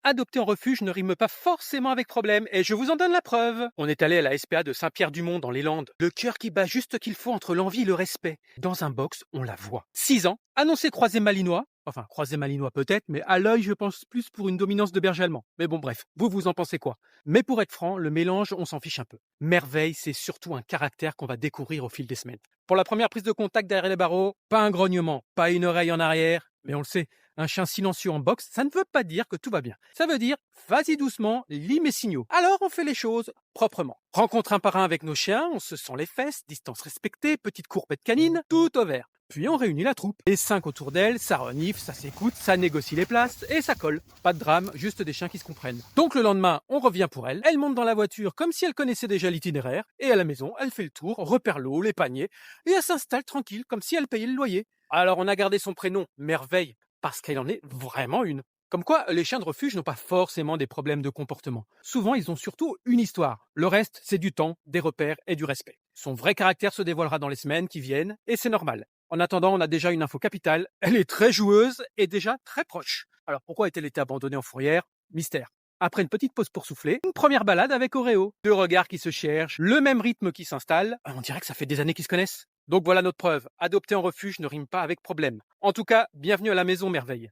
adopter en refuge ne rime pas forcément avec problème, et je vous en donne la preuve. On est allé à la SPA de Saint-Pierre-du-Mont dans les Landes. Le cœur qui bat juste qu'il faut entre l'envie et le respect. Dans un box, on la voit. 6 ans, annoncé croisé malinois. Enfin, croisé malinois peut-être, mais à l'œil, je pense plus pour une dominance de berger allemand. Mais bon, bref, vous en pensez quoi? Mais pour être franc, le mélange, on s'en fiche un peu. Merveille, c'est surtout un caractère qu'on va découvrir au fil des semaines. Pour la première prise de contact derrière les barreaux, pas un grognement, pas une oreille en arrière, mais on le sait, un chien silencieux en boxe, ça ne veut pas dire que tout va bien. Ça veut dire, vas-y doucement, lis mes signaux. Alors on fait les choses proprement. Rencontre un par un avec nos chiens, on se sent les fesses, distance respectée, petite courbette canine, tout au vert. Puis on réunit la troupe. Les 5 autour d'elle, ça renifle, ça s'écoute, ça négocie les places et ça colle. Pas de drame, juste des chiens qui se comprennent. Donc le lendemain, on revient pour elle. Elle monte dans la voiture comme si elle connaissait déjà l'itinéraire. Et à la maison, elle fait le tour, repère l'eau, les paniers. Et elle s'installe tranquille comme si elle payait le loyer. Alors on a gardé son prénom, Merveille, parce qu'elle en est vraiment une. Comme quoi, les chiens de refuge n'ont pas forcément des problèmes de comportement. Souvent, ils ont surtout une histoire. Le reste, c'est du temps, des repères et du respect. Son vrai caractère se dévoilera dans les semaines qui viennent, et c'est normal. En attendant, on a déjà une info capitale. Elle est très joueuse et déjà très proche. Alors pourquoi a-t-elle été abandonnée en fourrière? Mystère. Après une petite pause pour souffler, une première balade avec Oreo. Deux regards qui se cherchent, le même rythme qui s'installe. On dirait que ça fait des années qu'ils se connaissent. Donc voilà notre preuve. Adopter en refuge ne rime pas avec problème. En tout cas, bienvenue à la maison Merveille.